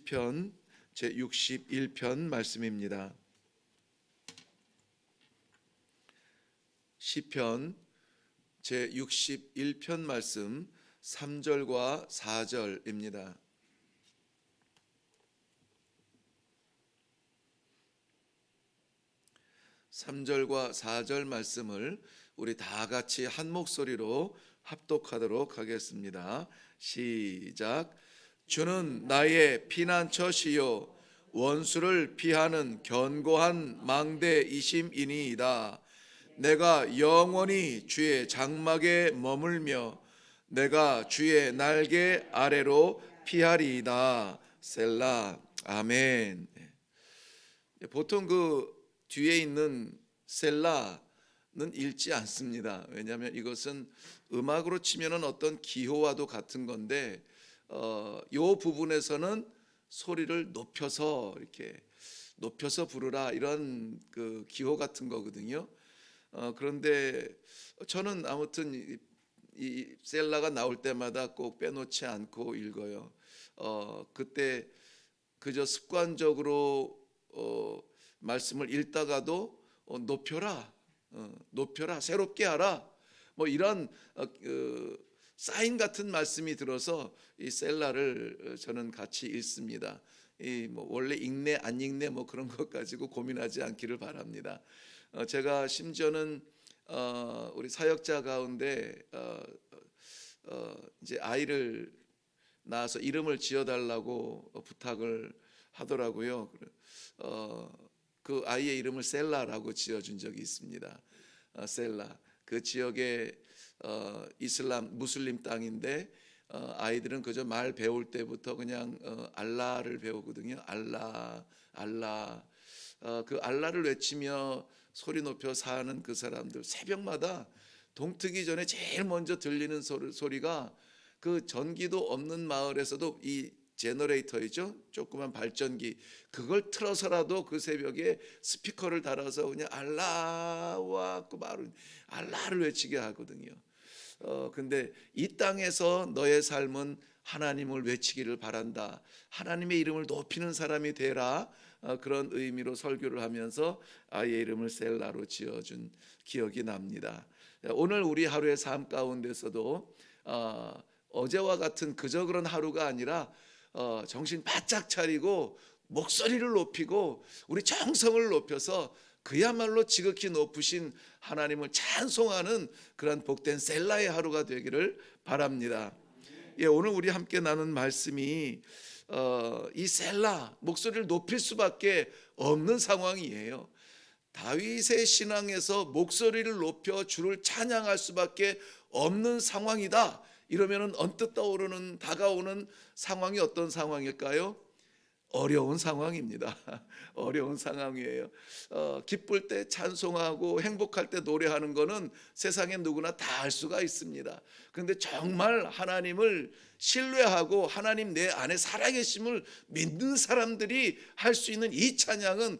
시편 제61편 말씀입니다. 시편 제61편 말씀 3절과 4절입니다. (3절과 4절) 말씀을 우리 다 같이 한 목소리로 합독하도록 하겠습니다. 시작. 주는 나의 피난처시요 원수를 피하는 견고한 망대이심이니이다. 내가 영원히 주의 장막에 머물며 내가 주의 날개 아래로 피하리이다. 셀라. 아멘. 보통 그 뒤에 있는 셀라는 읽지 않습니다. 왜냐하면 이것은 음악으로 치면은 어떤 기호와도 같은 건데, 요 부분에서는 소리를 높여서 이렇게 높여서 부르라 이런 그 기호 같은 거거든요. 그런데 저는 아무튼 이 셀라가 나올 때마다 꼭 빼놓지 않고 읽어요. 그때 그저 습관적으로 말씀을 읽다가도 높여라, 높여라, 새롭게 하라, 뭐 이런 사인 같은 말씀이 들어서 이 셀라를 저는 같이 읽습니다. 이 뭐 원래 읽네 안 읽네 뭐 그런 것 가지고 고민하지 않기를 바랍니다. 제가 심지어는 우리 사역자 가운데 이제 아이를 낳아서 이름을 지어달라고 부탁을 하더라고요. 그 아이의 이름을 셀라라고 지어준 적이 있습니다. 셀라. 그 지역에 이슬람 무슬림 땅인데 아이들은 그저 말 배울 때부터 그냥 알라를 배우거든요. 알라, 알라. 그 알라를 외치며 소리 높여 사는 그 사람들, 새벽마다 동트기 전에 제일 먼저 들리는 소리가 그 전기도 없는 마을에서도 이 제너레이터이죠, 조그만 발전기, 그걸 틀어서라도 그 새벽에 스피커를 달아서 그냥 알라와 그 말을 알라를 외치게 하거든요. 근데 이 땅에서 너의 삶은 하나님을 외치기를 바란다, 하나님의 이름을 높이는 사람이 되라, 그런 의미로 설교를 하면서 아이의 이름을 셀라로 지어준 기억이 납니다. 오늘 우리 하루의 삶 가운데서도 어제와 같은 그저 그런 하루가 아니라 정신 바짝 차리고 목소리를 높이고 우리 정성을 높여서 그야말로 지극히 높으신 하나님을 찬송하는 그런 복된 셀라의 하루가 되기를 바랍니다. 예, 오늘 우리 함께 나눈 말씀이 이 셀라, 목소리를 높일 수밖에 없는 상황이에요. 다윗의 신앙에서 목소리를 높여 주를 찬양할 수밖에 없는 상황이다. 이러면은 언뜻 떠오르는 다가오는 상황이 어떤 상황일까요? 어려운 상황입니다. 어려운 상황이에요. 기쁠 때 찬송하고 행복할 때 노래하는 거는 세상에 누구나 다 할 수가 있습니다. 그런데 정말 하나님을 신뢰하고 하나님 내 안에 살아계심을 믿는 사람들이 할 수 있는 이 찬양은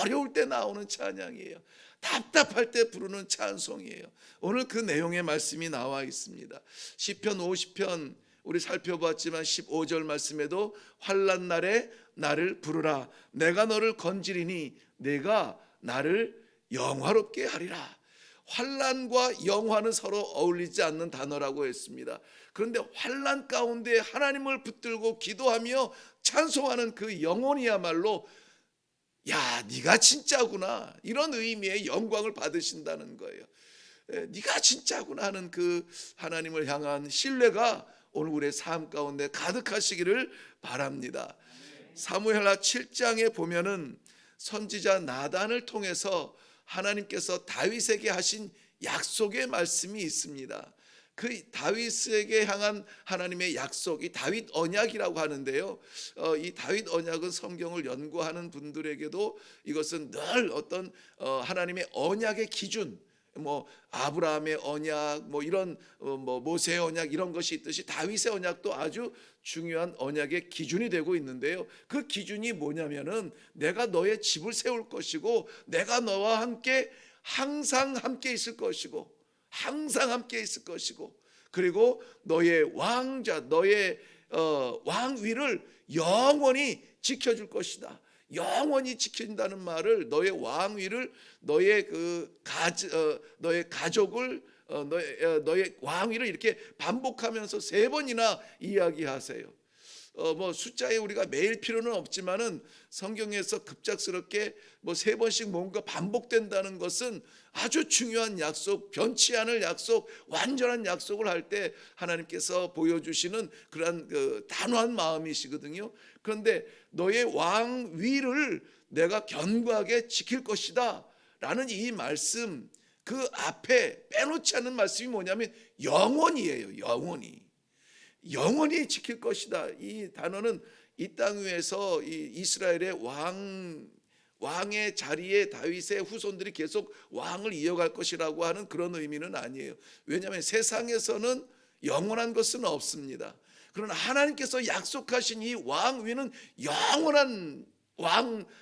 어려울 때 나오는 찬양이에요. 답답할 때 부르는 찬송이에요. 오늘 그 내용의 말씀이 나와 있습니다. 시편 50편 우리 살펴봤지만 15절 말씀에도 환난 날에 나를 부르라, 내가 너를 건지리니 내가 나를 영화롭게 하리라. 환난과 영화는 서로 어울리지 않는 단어라고 했습니다. 그런데 환난 가운데 하나님을 붙들고 기도하며 찬송하는 그 영혼이야말로 야, 네가 진짜구나, 이런 의미의 영광을 받으신다는 거예요. 네가 진짜구나 하는 그 하나님을 향한 신뢰가 오늘 우리의 삶 가운데 가득하시기를 바랍니다. 사무엘하 7장에 보면은 선지자 나단을 통해서 하나님께서 다윗에게 하신 약속의 말씀이 있습니다. 그 다윗에게 향한 하나님의 약속, 이 다윗 언약이라고 하는데요, 이 다윗 언약은 성경을 연구하는 분들에게도 이것은 늘 어떤 하나님의 언약의 기준, 뭐 아브라함의 언약, 뭐 이런 뭐 모세의 언약, 이런 것이 있듯이 다윗의 언약도 아주 중요한 언약의 기준이 되고 있는데요, 그 기준이 뭐냐면은 내가 너의 집을 세울 것이고 내가 너와 함께 항상 함께 있을 것이고 항상 함께 있을 것이고, 그리고 너의 왕자, 너의 왕위를 영원히 지켜줄 것이다. 영원히 지킨다는 말을, 너의 왕위를, 너의 너의 가족을, 너의 왕위를 이렇게 반복하면서 3번이나 이야기하세요. 뭐 숫자에 우리가 매일 필요는 없지만은 성경에서 급작스럽게 뭐 3번씩 뭔가 반복된다는 것은 아주 중요한 약속, 변치 않을 약속, 완전한 약속을 할 때 하나님께서 보여주시는 그러한 단호한 마음이시거든요. 그런데 너의 왕위를 내가 견고하게 지킬 것이다 라는 이 말씀, 그 앞에 빼놓지 않는 말씀이 뭐냐면 영원이에요. 영원히 지킬 것이다. 이 단어는 이 땅 위에서 이 이스라엘의 왕의 자리에 다윗의 후손들이 계속 왕을 이어갈 것이라고 하는 그런 의미는 아니에요. 왜냐하면 세상에서는 영원한 것은 없습니다. 그러나 하나님께서 약속하신 이 왕위는 영원한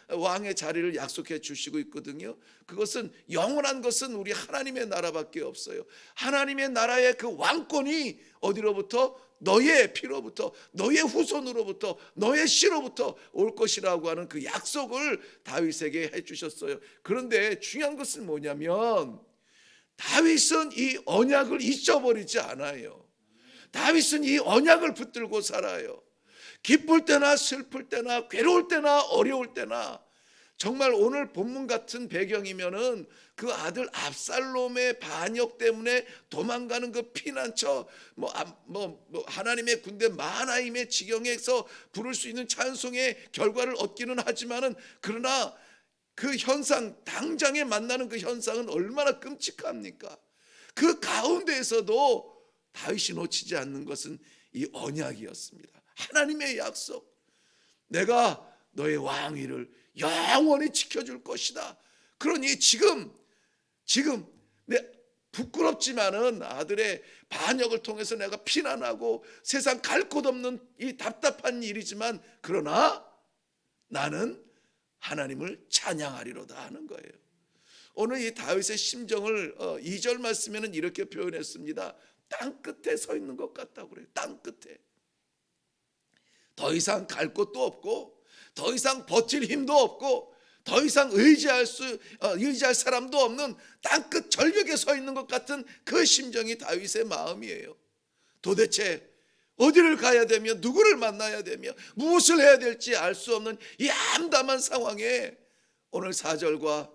왕의 자리를 약속해 주시고 있거든요. 그것은 영원한 것은 우리 하나님의 나라밖에 없어요. 하나님의 나라의 그 왕권이 어디로부터? 너의 피로부터, 너의 후손으로부터, 너의 씨로부터 올 것이라고 하는 그 약속을 다윗에게 해 주셨어요. 그런데 중요한 것은 뭐냐면 다윗은 이 언약을 잊어버리지 않아요. 다윗은 이 언약을 붙들고 살아요. 기쁠 때나 슬플 때나 괴로울 때나 어려울 때나, 정말 오늘 본문 같은 배경이면은 그 아들 압살롬의 반역 때문에 도망가는 그 피난처, 하나님의 군대 마하나임의 지경에서 부를 수 있는 찬송의 결과를 얻기는 하지만은, 그러나 그 현상, 당장에 만나는 그 현상은 얼마나 끔찍합니까? 그 가운데에서도 다윗이 놓치지 않는 것은 이 언약이었습니다. 하나님의 약속, 내가 너의 왕위를 영원히 지켜줄 것이다. 그러니 지금 부끄럽지만은 아들의 반역을 통해서 내가 피난하고 세상 갈 곳 없는 이 답답한 일이지만, 그러나 나는 하나님을 찬양하리로다 하는 거예요. 오늘 이 다윗의 심정을 2절 말씀에는 이렇게 표현했습니다. 땅 끝에 서 있는 것 같다고 그래요. 땅 끝에. 더 이상 갈 곳도 없고, 더 이상 버틸 힘도 없고, 더 이상 의지할 사람도 없는 땅끝 절벽에 서 있는 것 같은 그 심정이 다윗의 마음이에요. 도대체 어디를 가야 되며 누구를 만나야 되며 무엇을 해야 될지 알 수 없는 이 암담한 상황에 오늘 3절과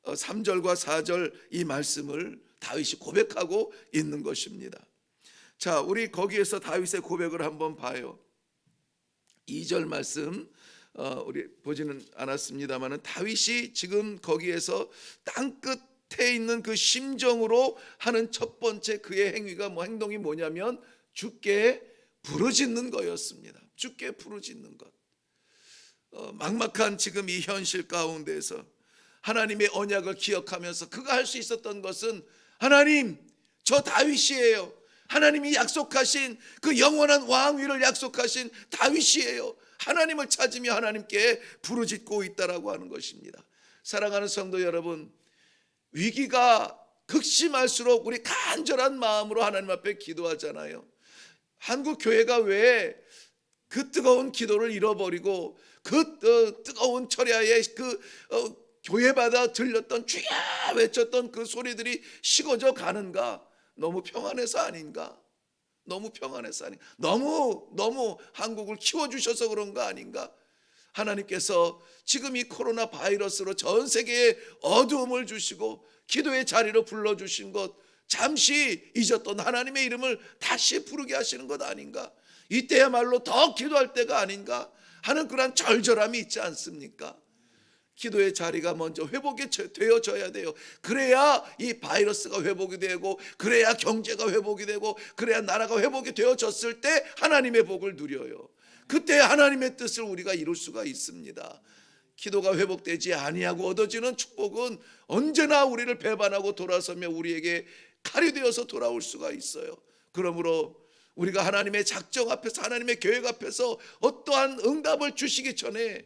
4절 이 말씀을 다윗이 고백하고 있는 것입니다. 자, 우리 거기에서 다윗의 고백을 한번 봐요. 2절 말씀 우리 보지는 않았습니다만은, 다윗이 지금 거기에서 땅 끝에 있는 그 심정으로 하는 첫 번째 그의 행동이 뭐냐면 주께 부르짖는 거였습니다. 주께 부르짖는 것. 막막한 지금 이 현실 가운데서 하나님의 언약을 기억하면서 그가 할 수 있었던 것은, 하나님, 저 다윗이에요. 하나님이 약속하신 그 영원한 왕위를 약속하신 다윗이에요. 하나님을 찾으며 하나님께 부르짖고 있다라고 하는 것입니다. 사랑하는 성도 여러분, 위기가 극심할수록 우리 간절한 마음으로 하나님 앞에 기도하잖아요. 한국 교회가 왜 그 뜨거운 기도를 잃어버리고 그 뜨거운 철야에 교회마다 들렸던 주야 외쳤던 그 소리들이 식어져 가는가? 너무 평안해서 아닌가? 너무 한국을 키워주셔서 그런 거 아닌가? 하나님께서 지금 이 코로나 바이러스로 전 세계에 어두움을 주시고 기도의 자리로 불러주신 것, 잠시 잊었던 하나님의 이름을 다시 부르게 하시는 것 아닌가? 이때야말로 더 기도할 때가 아닌가 하는 그런 절절함이 있지 않습니까? 기도의 자리가 먼저 회복이 되어져야 돼요. 그래야 이 바이러스가 회복이 되고, 그래야 경제가 회복이 되고, 그래야 나라가 회복이 되어졌을 때 하나님의 복을 누려요. 그때 하나님의 뜻을 우리가 이룰 수가 있습니다. 기도가 회복되지 아니하고 얻어지는 축복은 언제나 우리를 배반하고 돌아서며 우리에게 칼이 되어서 돌아올 수가 있어요. 그러므로 우리가 하나님의 작정 앞에서, 하나님의 계획 앞에서 어떠한 응답을 주시기 전에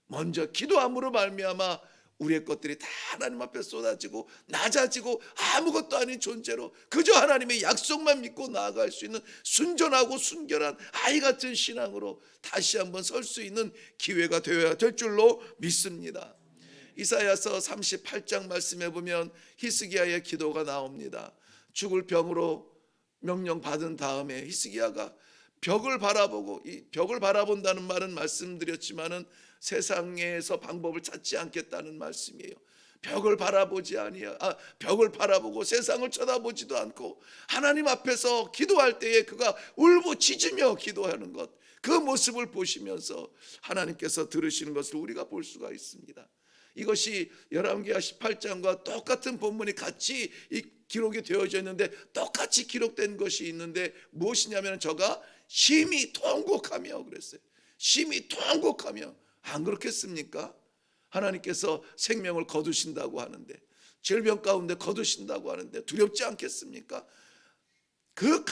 먼저 기도함으로 말미암아 우리의 것들이 다 하나님 앞에 쏟아지고 낮아지고 아무것도 아닌 존재로 그저 하나님의 약속만 믿고 나아갈 수 있는 순전하고 순결한 아이 같은 신앙으로 다시 한번 설 수 있는 기회가 되어야 될 줄로 믿습니다. 이사야서 38장 말씀해 보면 히스기야의 기도가 나옵니다. 죽을 병으로 명령받은 다음에 히스기야가 벽을 바라보고, 이 벽을 바라본다는 말은 말씀드렸지만은 세상에서 방법을 찾지 않겠다는 말씀이에요. 벽을 바라보고 세상을 쳐다보지도 않고 하나님 앞에서 기도할 때에 그가 울부짖으며 기도하는 것, 그 모습을 보시면서 하나님께서 들으시는 것을 우리가 볼 수가 있습니다. 이것이 열왕기하 18장과 똑같은 본문이 같이 기록이 되어져 있는데, 똑같이 기록된 것이 있는데 무엇이냐면 저가 심히 통곡하며 그랬어요. 심히 통곡하며. 안 그렇겠습니까? 하나님께서 생명을 거두신다고 하는데, 질병 가운데 거두신다고 하는데 두렵지 않겠습니까? 그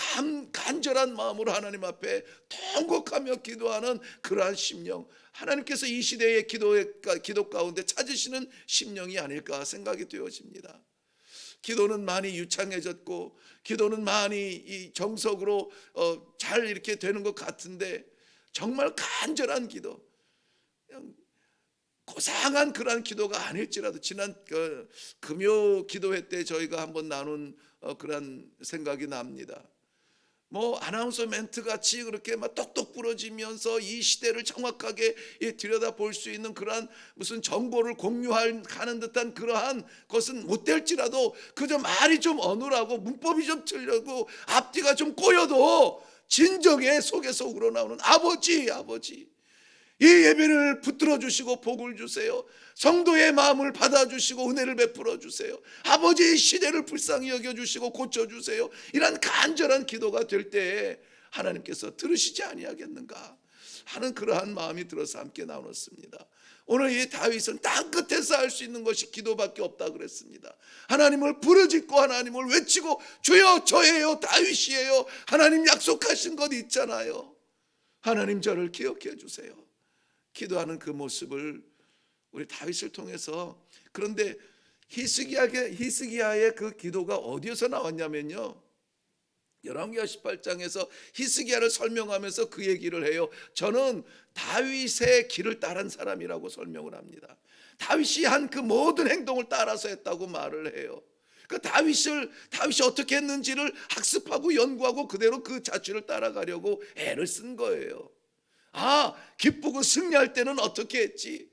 간절한 마음으로 하나님 앞에 통곡하며 기도하는 그러한 심령, 하나님께서 이 시대의 기도 가운데 찾으시는 심령이 아닐까 생각이 되어집니다. 기도는 많이 유창해졌고 기도는 많이 이 정석으로 잘 이렇게 되는 것 같은데, 정말 간절한 기도, 그냥 고상한 그러한 기도가 아닐지라도, 지난 금요 기도회 때 저희가 한번 나눈 그런 생각이 납니다. 뭐 아나운서 멘트 같이 그렇게 막 똑똑 부러지면서 이 시대를 정확하게 들여다볼 수 있는 그러한 무슨 정보를 공유하는 듯한 그러한 것은 못 될지라도, 그저 말이 좀 어눌하고 문법이 좀 틀려고 앞뒤가 좀 꼬여도 진정의 속에서 우러나오는 아버지, 이 예배를 붙들어 주시고 복을 주세요. 성도의 마음을 받아주시고 은혜를 베풀어 주세요. 아버지, 시대를 불쌍히 여겨주시고 고쳐주세요. 이런 간절한 기도가 될 때에 하나님께서 들으시지 아니하겠는가 하는 그러한 마음이 들어서 함께 나눴습니다. 오늘 이 다윗은 땅 끝에서 할 수 있는 것이 기도밖에 없다 그랬습니다. 하나님을 부르짖고 하나님을 외치고, 주여 저예요, 다윗이에요, 하나님 약속하신 것 있잖아요, 하나님 저를 기억해 주세요. 기도하는 그 모습을 우리 다윗을 통해서. 그런데 히스기야의 그 기도가 어디에서 나왔냐면요, 열왕기하 18장에서 히스기야를 설명하면서 그 얘기를 해요. 저는 다윗의 길을 따른 사람이라고 설명을 합니다. 다윗이 한 그 모든 행동을 따라서 했다고 말을 해요. 그 다윗이 어떻게 했는지를 학습하고 연구하고 그대로 그 자취를 따라가려고 애를 쓴 거예요. 기쁘고 승리할 때는 어떻게 했지?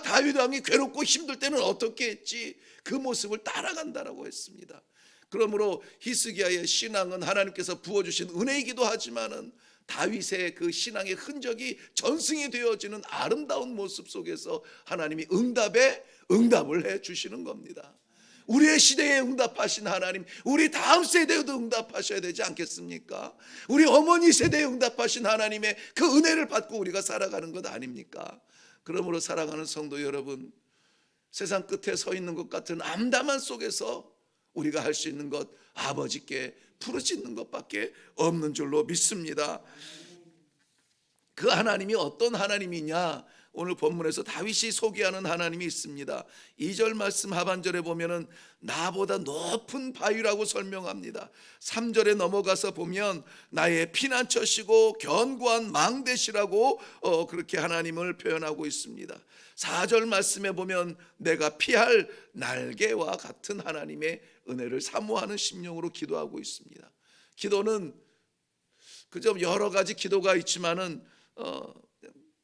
다윗 왕이 괴롭고 힘들 때는 어떻게 했지? 그 모습을 따라간다라고 했습니다. 그러므로 히스기야의 신앙은 하나님께서 부어주신 은혜이기도 하지만은 다윗의 그 신앙의 흔적이 전승이 되어지는 아름다운 모습 속에서 하나님이 응답을 해 주시는 겁니다. 우리의 시대에 응답하신 하나님, 우리 다음 세대에도 응답하셔야 되지 않겠습니까? 우리 어머니 세대에 응답하신 하나님의 그 은혜를 받고 우리가 살아가는 것 아닙니까? 그러므로 사랑하는 성도 여러분, 세상 끝에 서 있는 것 같은 암담한 속에서 우리가 할 수 있는 것, 아버지께 부르짖는 것밖에 없는 줄로 믿습니다. 그 하나님이 어떤 하나님이냐, 오늘 본문에서 다윗이 소개하는 하나님이 있습니다. 2절 말씀 하반절에 보면은 나보다 높은 바위라고 설명합니다. 3절에 넘어가서 보면 나의 피난처시고 견고한 망대시라고 그렇게 하나님을 표현하고 있습니다. 4절 말씀에 보면 내가 피할 날개와 같은 하나님의 은혜를 사모하는 심령으로 기도하고 있습니다. 기도는 그저 여러 가지 기도가 있지만은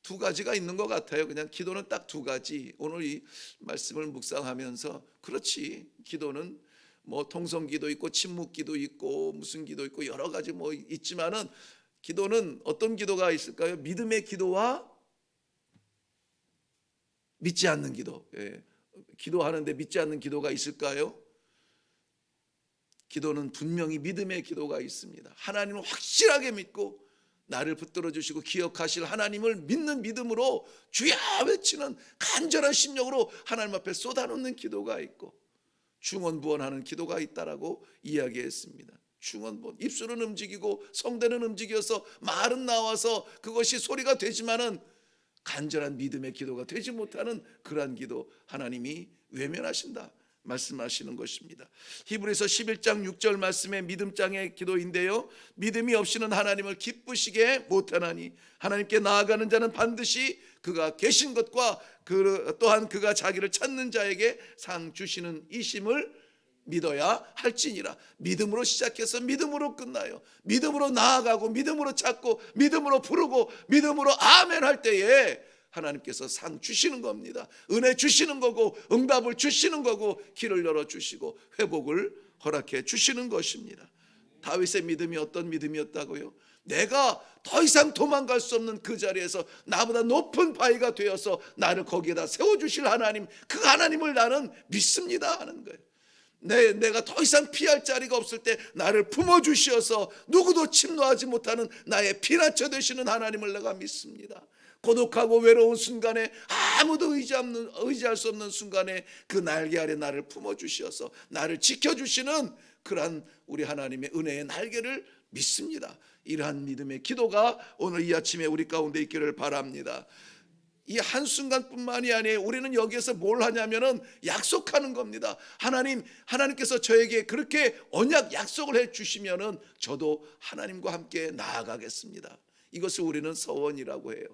두 가지가 있는 것 같아요. 그냥 기도는 딱 두 가지. 오늘 이 말씀을 묵상하면서, 그렇지, 기도는 뭐 통성기도 있고 침묵기도 있고 무슨 기도 있고 여러 가지 뭐 있지만은, 기도는 어떤 기도가 있을까요? 믿음의 기도와 믿지 않는 기도. 기도하는데 믿지 않는 기도가 있을까요? 기도는 분명히 믿음의 기도가 있습니다. 하나님을 확실하게 믿고 나를 붙들어 주시고 기억하실 하나님을 믿는 믿음으로 주야 외치는 간절한 심령으로 하나님 앞에 쏟아놓는 기도가 있고, 중언부언하는 기도가 있다라고 이야기했습니다. 중언부언, 입술은 움직이고 성대는 움직여서 말은 나와서 그것이 소리가 되지만은 간절한 믿음의 기도가 되지 못하는 그러한 기도 하나님이 외면하신다 말씀하시는 것입니다. 히브리서 11장 6절 말씀의 믿음장의 기도인데요, 믿음이 없이는 하나님을 기쁘시게 못하나니 하나님께 나아가는 자는 반드시 그가 계신 것과 또한 그가 자기를 찾는 자에게 상 주시는 이심을 믿어야 할지니라. 믿음으로 시작해서 믿음으로 끝나요. 믿음으로 나아가고 믿음으로 찾고 믿음으로 부르고 믿음으로 아멘 할 때에 하나님께서 상 주시는 겁니다. 은혜 주시는 거고 응답을 주시는 거고 길을 열어주시고 회복을 허락해 주시는 것입니다. 다윗의 믿음이 어떤 믿음이었다고요? 내가 더 이상 도망갈 수 없는 그 자리에서 나보다 높은 바위가 되어서 나를 거기에다 세워주실 하나님, 그 하나님을 나는 믿습니다 하는 거예요. 내가 더 이상 피할 자리가 없을 때 나를 품어주시어서 누구도 침노하지 못하는 나의 피난처 되시는 하나님을 내가 믿습니다. 고독하고 외로운 순간에 아무도 의지할 수 없는 순간에 그 날개 아래 나를 품어주시어서 나를 지켜주시는 그러한 우리 하나님의 은혜의 날개를 믿습니다. 이러한 믿음의 기도가 오늘 이 아침에 우리 가운데 있기를 바랍니다. 이 한순간뿐만이 아니에요. 우리는 여기에서 뭘 하냐면은 약속하는 겁니다. 하나님께서 저에게 그렇게 언약 약속을 해 주시면은 저도 하나님과 함께 나아가겠습니다. 이것을 우리는 서원이라고 해요.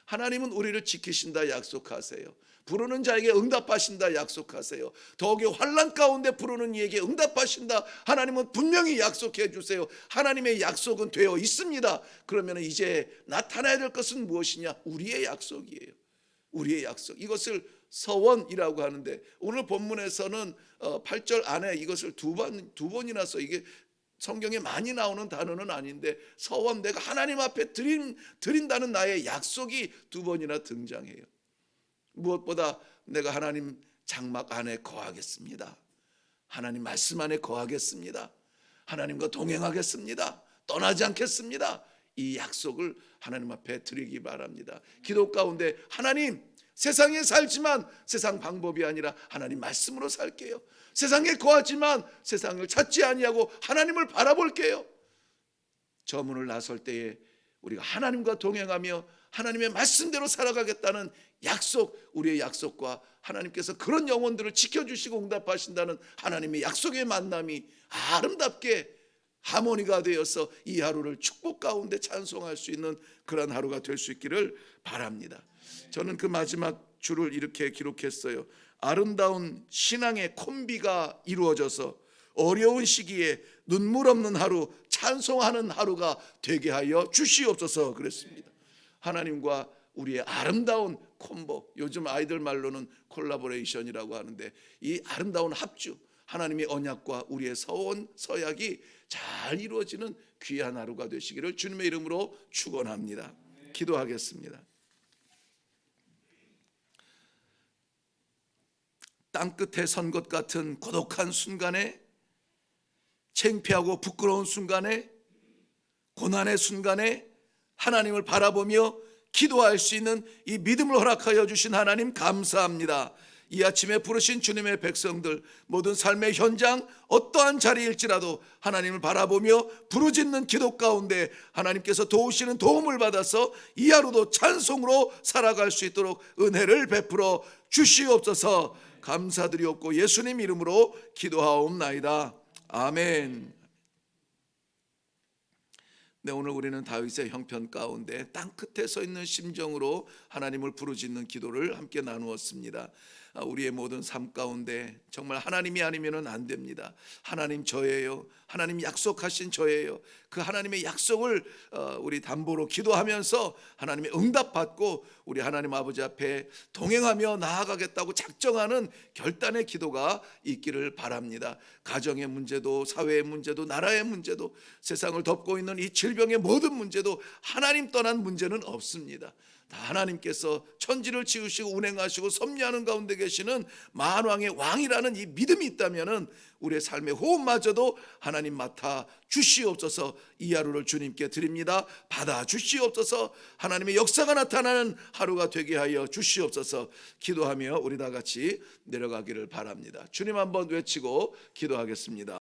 하나님은 우리를 지키신다 약속하세요. 부르는 자에게 응답하신다 약속하세요. 더욱이 환난 가운데 부르는 이에게 응답하신다 하나님은 분명히 약속해 주세요. 하나님의 약속은 되어 있습니다. 그러면 이제 나타나야 될 것은 무엇이냐? 우리의 약속이에요. 우리의 약속. 이것을 서원이라고 하는데 오늘 본문에서는 8절 안에 이것을 두 번이나 써. 이게 성경에 많이 나오는 단어는 아닌데 서원, 내가 하나님 앞에 드린다는 나의 약속이 두 번이나 등장해요. 무엇보다 내가 하나님 장막 안에 거하겠습니다. 하나님 말씀 안에 거하겠습니다. 하나님과 동행하겠습니다. 떠나지 않겠습니다. 이 약속을 하나님 앞에 드리기 바랍니다. 기도 가운데 하나님, 세상에 살지만 세상 방법이 아니라 하나님 말씀으로 살게요. 세상에 거하지만 세상을 찾지 아니하고 하나님을 바라볼게요. 저 문을 나설 때에 우리가 하나님과 동행하며 하나님의 말씀대로 살아가겠다는 약속, 우리의 약속과 하나님께서 그런 영혼들을 지켜주시고 응답하신다는 하나님의 약속의 만남이 아름답게 하모니가 되어서 이 하루를 축복 가운데 찬송할 수 있는 그런 하루가 될 수 있기를 바랍니다. 저는 그 마지막 줄을 이렇게 기록했어요. 아름다운 신앙의 콤비가 이루어져서 어려운 시기에 눈물 없는 하루, 찬송하는 하루가 되게 하여 주시옵소서 그랬습니다. 하나님과 우리의 아름다운 콤보, 요즘 아이들 말로는 콜라보레이션이라고 하는데 이 아름다운 합주, 하나님의 언약과 우리의 서약이 잘 이루어지는 귀한 하루가 되시기를 주님의 이름으로 축원합니다. 기도하겠습니다. 땅끝에 선 것 같은 고독한 순간에, 창피하고 부끄러운 순간에, 고난의 순간에 하나님을 바라보며 기도할 수 있는 이 믿음을 허락하여 주신 하나님 감사합니다. 이 아침에 부르신 주님의 백성들, 모든 삶의 현장 어떠한 자리일지라도 하나님을 바라보며 부르짖는 기도 가운데 하나님께서 도우시는 도움을 받아서 이 하루도 찬송으로 살아갈 수 있도록 은혜를 베풀어 주시옵소서. 감사드리옵고 예수님 이름으로 기도하옵나이다. 아멘. 네, 오늘 우리는 다윗의 형편 가운데 땅끝에 서 있는 심정으로 하나님을 부르짖는 기도를 함께 나누었습니다. 우리의 모든 삶 가운데 정말 하나님이 아니면 안 됩니다. 하나님 저예요. 하나님 약속하신 저예요. 그 하나님의 약속을 우리 담보로 기도하면서 하나님의 응답받고 우리 하나님 아버지 앞에 동행하며 나아가겠다고 작정하는 결단의 기도가 있기를 바랍니다. 가정의 문제도, 사회의 문제도, 나라의 문제도, 세상을 덮고 있는 이 질병의 모든 문제도 하나님 떠난 문제는 없습니다. 다 하나님께서 천지를 지으시고 운행하시고 섭리하는 가운데 계시는 만왕의 왕이라는 이 믿음이 있다면 우리의 삶의 호흡마저도 하나님 맡아 주시옵소서. 이 하루를 주님께 드립니다. 받아 주시옵소서. 하나님의 역사가 나타나는 하루가 되게 하여 주시옵소서. 기도하며 우리 다 같이 내려가기를 바랍니다. 주님 한번 외치고 기도하겠습니다.